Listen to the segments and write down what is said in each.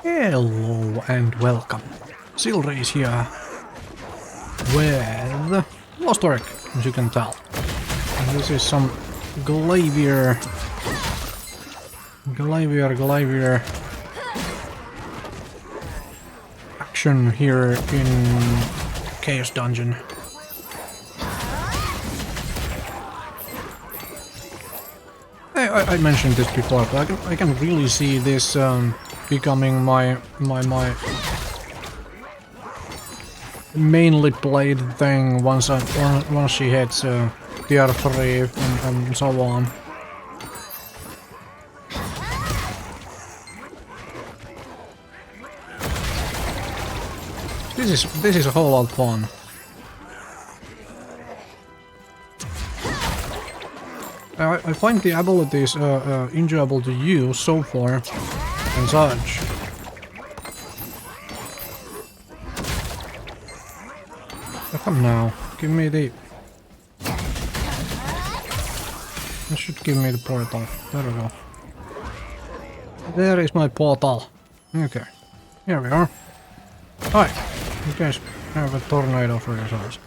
Hello and welcome. Silrace here with Lost Ark, as you can tell. And this is some Glaivier action here in Chaos Dungeon. I mentioned this before, but I can really see this becoming my mainly played thing once she hits tier 3 and so on. This is a whole lot of fun. I find the abilities enjoyable to use so far and such. Come now, give me the... It should give me the portal. There we go. There is my portal. Okay, here we are. Hi, you guys have a tornado for yourselves.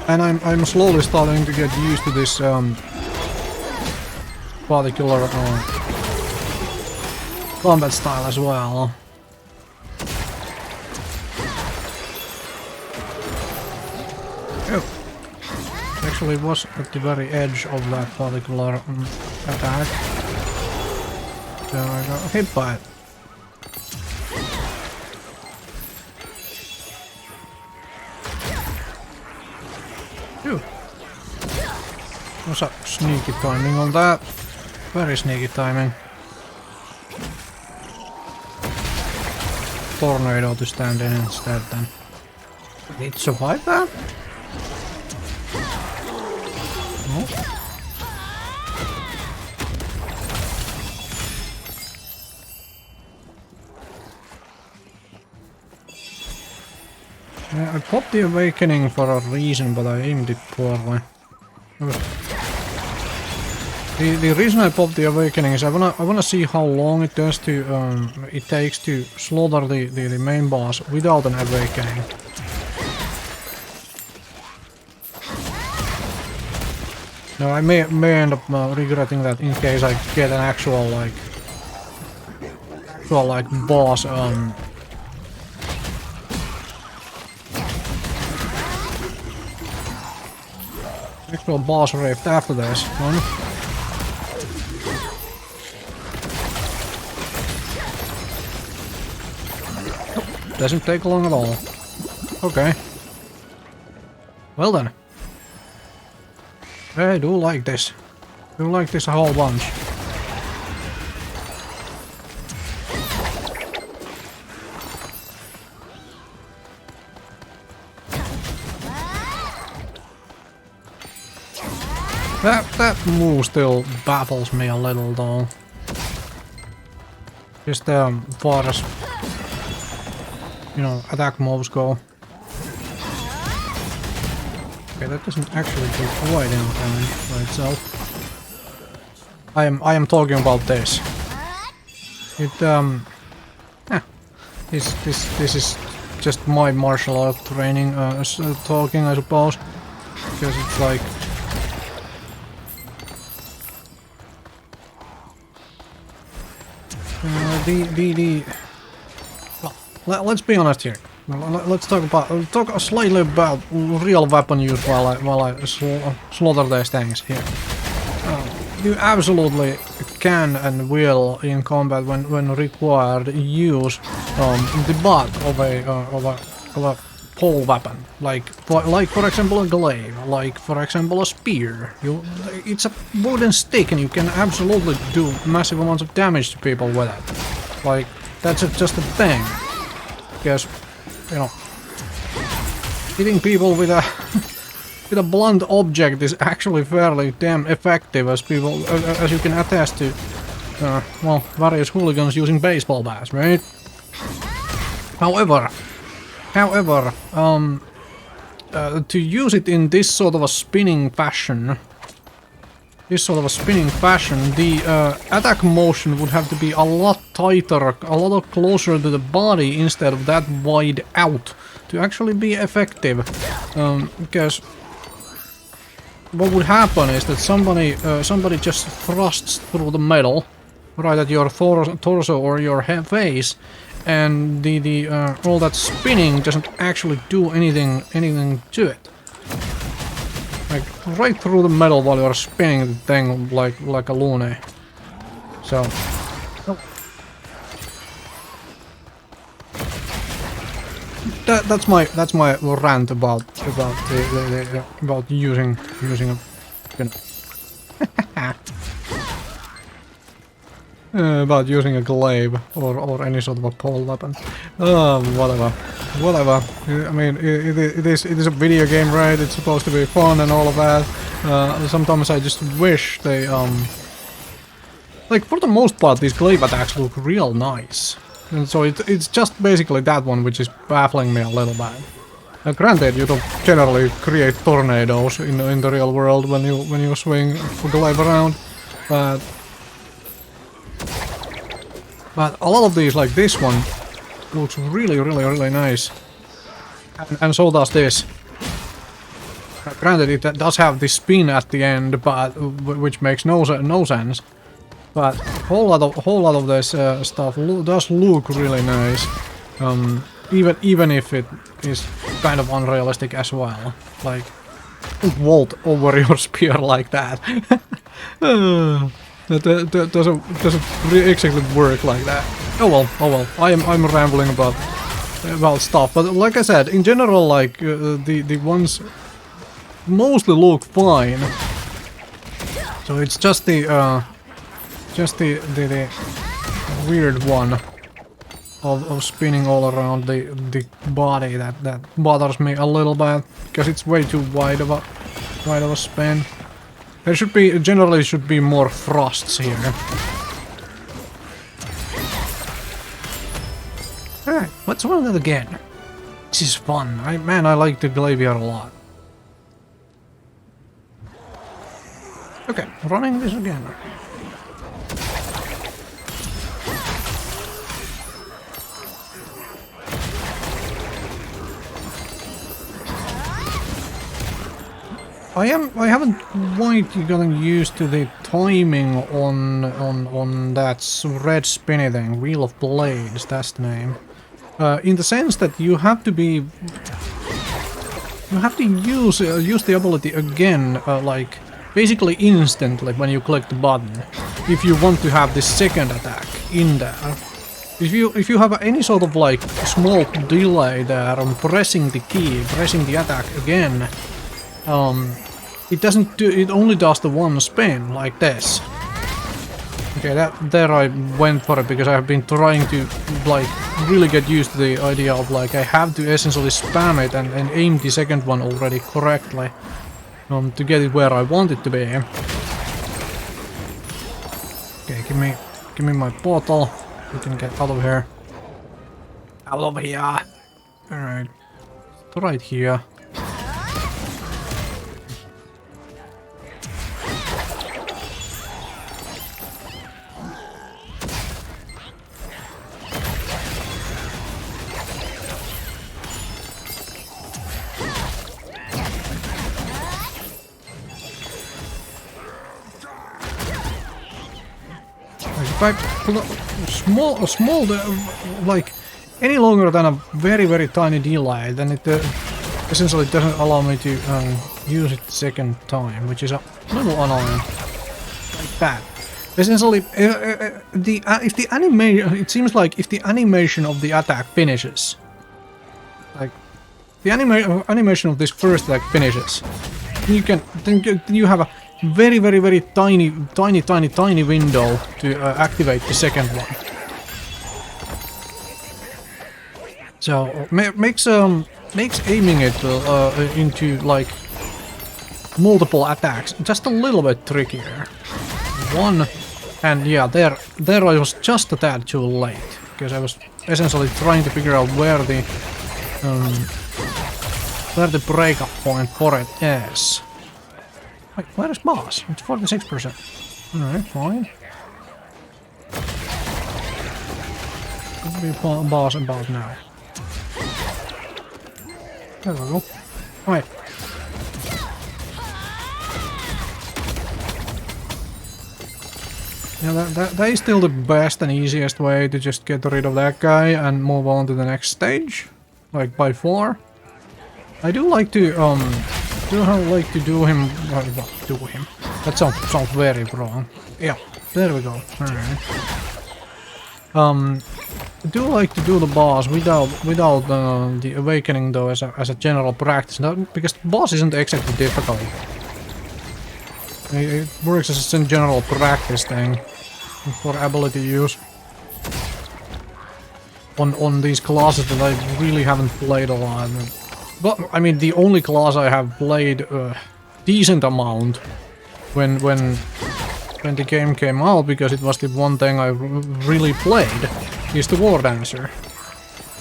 And I'm slowly starting to get used to this particular combat style as well. Oh, actually was at the very edge of that particular attack. So I got hit by it. What's up? Sneaky timing on that. Very sneaky timing. Tornado to stand in instead then. Did it survive that? No. Yeah, I popped the awakening for a reason, but I aimed it poorly. The reason I popped the awakening is I wanna see how long it takes to slaughter the main boss without an awakening. No, I may end up regretting that in case I get an actual boss actual boss rift after this one. Doesn't take long at all. Okay. Well then. I do like this. I do like this a whole bunch. That move still baffles me a little though. Just far as, you know, attack moves go. Okay, that doesn't actually do quite any damage by itself. I am talking about this. It this is just my martial art training talking, I suppose, because it's like well, let's be honest here. Let's talk slightly about real weapon use while I slaughter these things here. You absolutely can and will in combat when required use the butt of a pole weapon, like for example a glaive, like for example a spear. It's a wooden stick and you can absolutely do massive amounts of damage to people with it. Like that's just a thing. Because, you know, hitting people with a blunt object is actually fairly damn effective, as you can attest to. Well, various hooligans using baseball bats, right? However, to use it in this sort of a spinning fashion, the attack motion would have to be a lot tighter, a lot closer to the body instead of that wide out to actually be effective. Because what would happen is that somebody just thrusts through the metal right at your torso or your face, and all that spinning doesn't actually do anything to it. Like right through the metal while you're spinning the thing like a loony. So that's my rant about using a, you know, about using a glaive or any sort of a pole weapon. Whatever. I mean, it is a video game, right? It's supposed to be fun and all of that. Sometimes I just wish they like, for the most part, these glaive attacks look real nice. And so it's just basically that one which is baffling me a little bit. Granted, you don't generally create tornadoes in the real world when you swing the glaive around, but a lot of these, like this one, looks really nice, and so does this. Granted, it does have this spin at the end, but which makes no sense. But whole lot of this stuff does look really nice, even if it is kind of unrealistic as well. Like, vault over your spear like that. That doesn't really exactly work like that. Oh well. I'm rambling about stuff, but like I said, in general, like the ones mostly look fine. So it's just the weird one of spinning all around the body that bothers me a little bit, because it's way too wide of a spin. There generally should be more thrusts here. Alright, let's run it again. This is fun. Man, I like the Glaivier a lot. Okay, running this again. I haven't quite gotten used to the timing on that red spinny thing. Wheel of Blades, that's the name. In the sense that you have to use the ability again, like basically instantly when you click the button, if you want to have this second attack in there. If you have any sort of like small delay there on pressing the attack again, it doesn't do. It only does the one spin like this. Okay, there I went for it because I have been trying to like really get used to the idea of like I have to essentially spam it and aim the second one already correctly to get it where I want it to be. Okay, give me my bottle. We can get out of here. Out of here. All right, right here. Small, like any longer than a very tiny delay, then it essentially doesn't allow me to use it the second time, which is a little annoying. Like that. Essentially, if the animation, it seems like if the animation of the attack finishes, like the animation of this first attack finishes, you have a very tiny window to activate the second one. So makes aiming it into like multiple attacks just a little bit trickier. One, and yeah, there I was just a tad too late because I was essentially trying to figure out where the where the breakup point for it is. Wait, where is boss? It's 46%. Alright, fine. Could be boss about now. There we go. Right. Yeah, that is still the best and easiest way to just get rid of that guy and move on to the next stage. Like, by far. I do like to, do him... Well, do him. That sounds very wrong. Yeah, there we go. Alright. I do like to do the boss without the awakening though as a general practice, because the boss isn't exactly difficult. It works as a general practice thing for ability use on these classes that I really haven't played a lot. But I mean, the only class I have played a decent amount when the game came out, because it was the one thing I really played, is the War Dancer.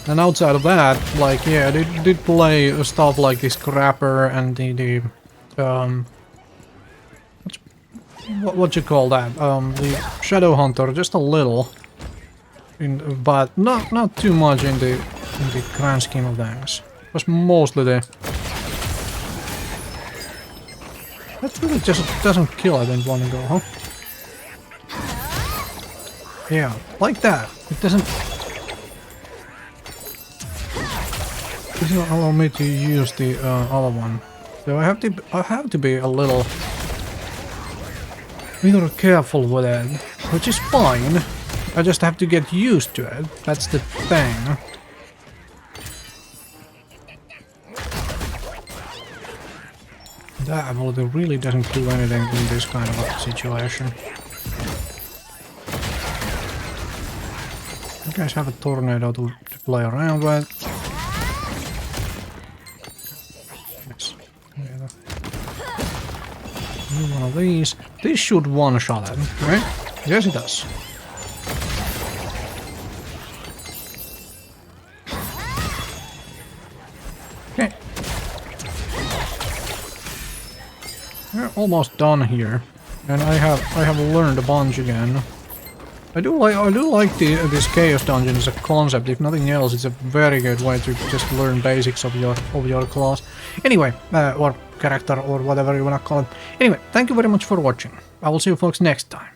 And outside of that, like, yeah, they did play stuff like the Scrapper and the what you call that? The Shadow Hunter, just a little, but not too much in the grand scheme of things. It was mostly the... That really just doesn't kill, I didn't want to go, huh? Yeah, like that. It doesn't allow me to use the other one. So I have to be a little careful with it, which is fine. I just have to get used to it. That's the thing. That ability really doesn't do anything in this kind of a situation. You guys have a tornado to play around with. Yes. One of these. This should one-shot it, right? Yes, it does. Okay. We're almost done here, and I have learned a bunch again. I do like this Chaos Dungeon as a concept. If nothing else, it's a very good way to just learn basics of your class. Anyway, or character, or whatever you wanna call it. Anyway, thank you very much for watching. I will see you folks next time.